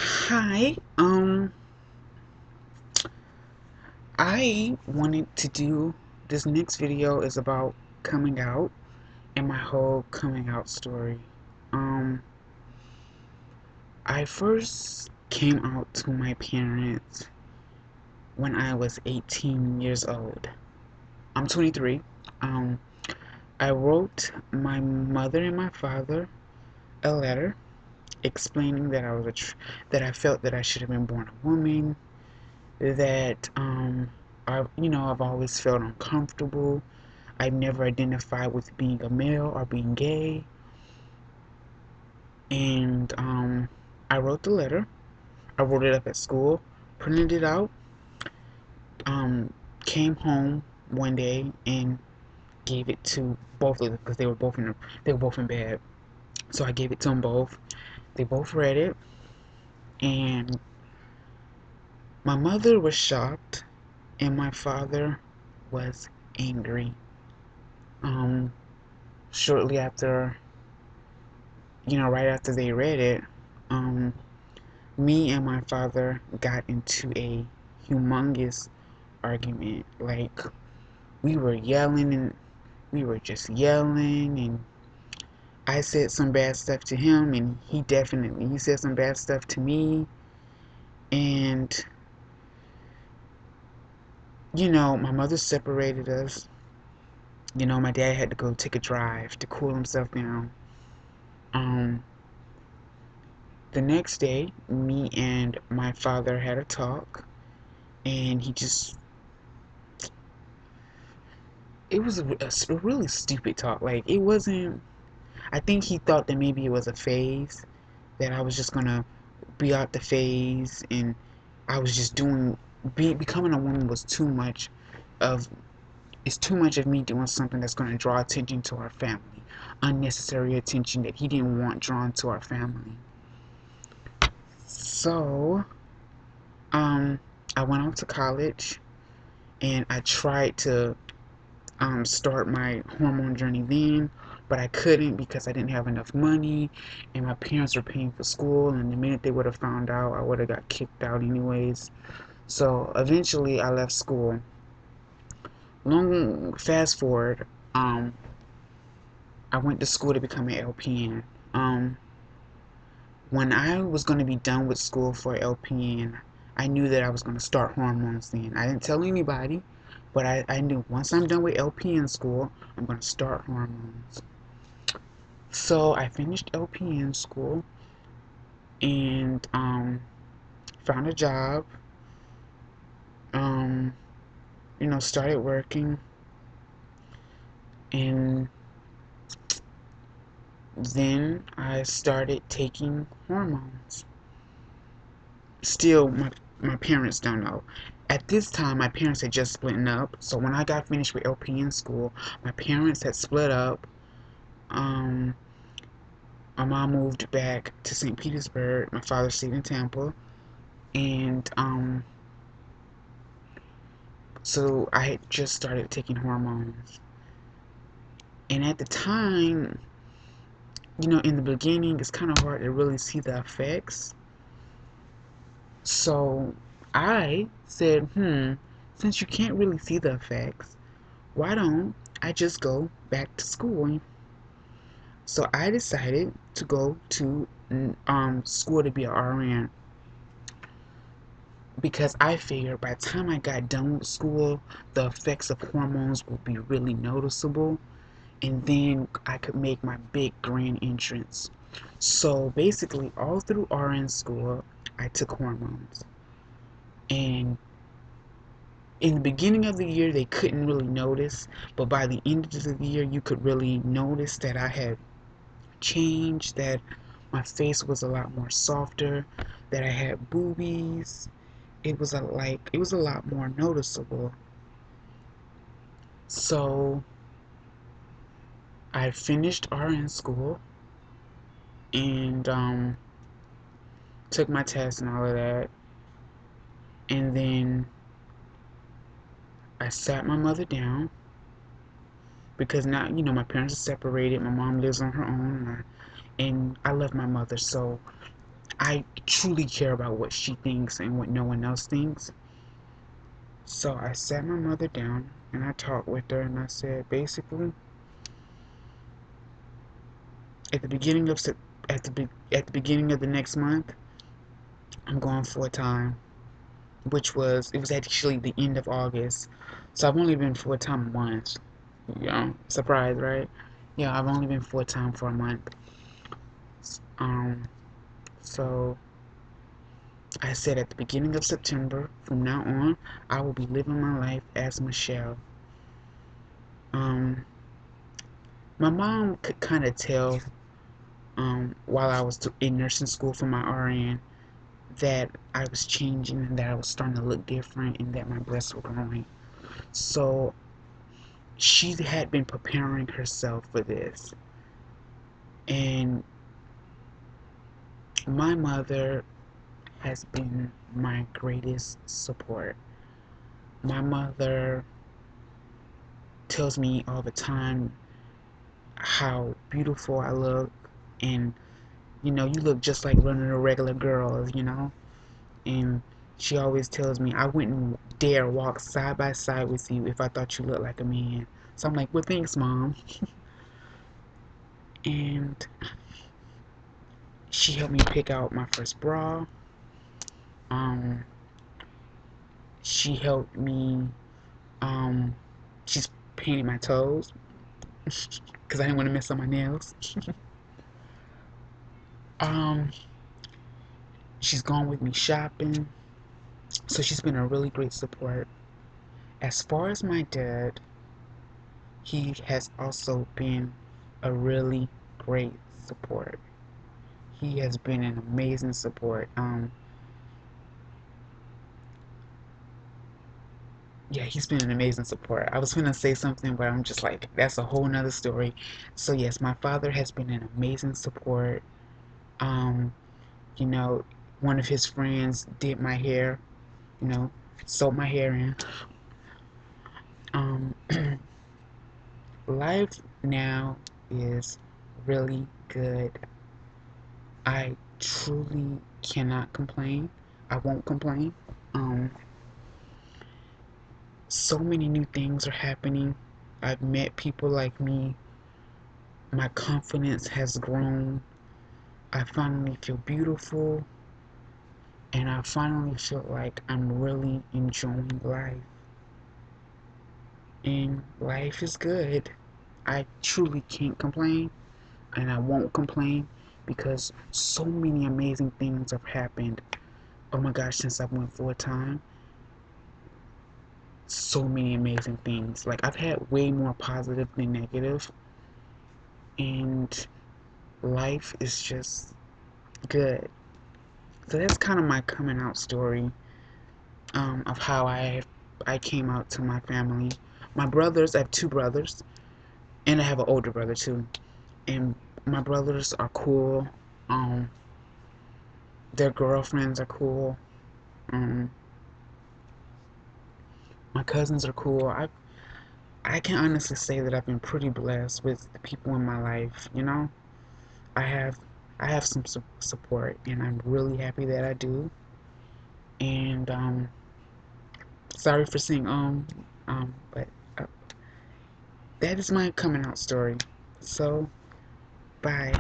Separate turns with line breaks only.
Hi, I wanted to do this next video is about coming out and my whole coming out story. Um, I first came out to my parents when I was 18 years old. I'm 23. Um, I wrote my mother and my father a letter explaining that that I felt that I should have been born a woman, that I've always felt uncomfortable. I've never identified with being a male or being gay. And I wrote the letter. I wrote it up at school, printed it out, um, came home one day and gave it to both of them because they were both in bed. So I gave it to them both. They both read it, and my mother was shocked, and my father was angry. Um, Shortly after, right after they read it, um, me and my father got into a humongous argument. Like, we were yelling and we were just yelling, and I said some bad stuff to him, and he said some bad stuff to me. And my mother separated us. My dad had to go take a drive to cool himself down. um the next day, me and my father had a talk, and it was a really stupid talk. Like, it wasn't. I think he thought that maybe it was a phase, that I was just gonna be out the phase, and I was just becoming a woman was too much of it's too much of me doing something that's gonna draw attention to our family, unnecessary attention that he didn't want drawn to our family. So, um, I went off to college, and I tried to start my hormone journey then, but I couldn't because I didn't have enough money, and my parents were paying for school, and the minute they would have found out, I would have got kicked out anyways. So eventually I left school. Long fast forward, I went to school to become an LPN. When I was going to be done with school for LPN, I knew that I was going to start hormones then. I didn't tell anybody, but I knew once I'm done with LPN school, I'm going to start hormones. So I finished LPN school, and found a job, um, started working, and then I started taking hormones. Still, my parents don't know. At this time, my parents had just split up. So when I got finished with LPN school, my parents had split up. Um, my mom moved back to St. Petersburg. My father stayed in Tampa, and so I had just started taking hormones. And at the time, in the beginning, it's kind of hard to really see the effects. So I said, since you can't really see the effects, why don't I just go back to school? So I decided to go to school to be an RN, because I figured by the time I got done with school, the effects of hormones would be really noticeable, and then I could make my big grand entrance. So basically, all through RN school, I took hormones. And in the beginning of the year, they couldn't really notice, but by the end of the year, you could really notice that I had changed, that my face was a lot more softer, that I had boobies. It was a lot more noticeable. So I finished RN school, and took my test and all of that. And then I sat my mother down, because now, my parents are separated. My mom lives on her own, and I love my mother. So I truly care about what she thinks and what no one else thinks. So I sat my mother down and I talked with her and I said, basically, at the beginning of at the beginning of the next month, I'm going full time, which was it was actually the end of August. So I've only been full time once. Surprise, right? Yeah, I've only been full time for a month. Um, so I said at the beginning of September, from now on, I will be living my life as Michelle. Um, my mom could kind of tell while I was in nursing school for my RN that I was changing and that I was starting to look different and that my breasts were growing. So she had been preparing herself for this. And my mother has been my greatest support. My mother tells me all the time how beautiful I look, and you look just like running a regular girl. And she always tells me I wouldn't dare walk side by side with you if I thought you looked like a man. So I'm like, well, thanks, Mom. And she helped me pick out my first bra. Um, she helped me. Um, she's painted my toes because I didn't want to mess up my nails. um, she's gone with me shopping, so she's been a really great support. As far as my dad, he has also been a really great support. He has been an amazing support. Yeah, he's been an amazing support. I was gonna say something, but I'm just like, that's a whole nother story. So yes, my father has been an amazing support. Um, you know, one of his friends did my hair, you know, sewed my hair in. Um, life now is really good. I truly cannot complain. I won't complain. Um, so many new things are happening. I've met people like me. My confidence has grown. I finally feel beautiful. And I finally feel like I'm really enjoying life. And life is good. I truly can't complain. And I won't complain because so many amazing things have happened. Oh my gosh, since I went full time, so many amazing things. Like, I've had way more positive than negative, and life is just good. So that's kind of my coming out story, of how I came out to my family. My brothers, I have two brothers, and I have an older brother too. And my brothers are cool. Um, their girlfriends are cool. Um, my cousins are cool. I can honestly say that I've been pretty blessed with the people in my life. I have I have some support, and I'm really happy that I do. And sorry for saying but uh, that is my coming out story. So bye.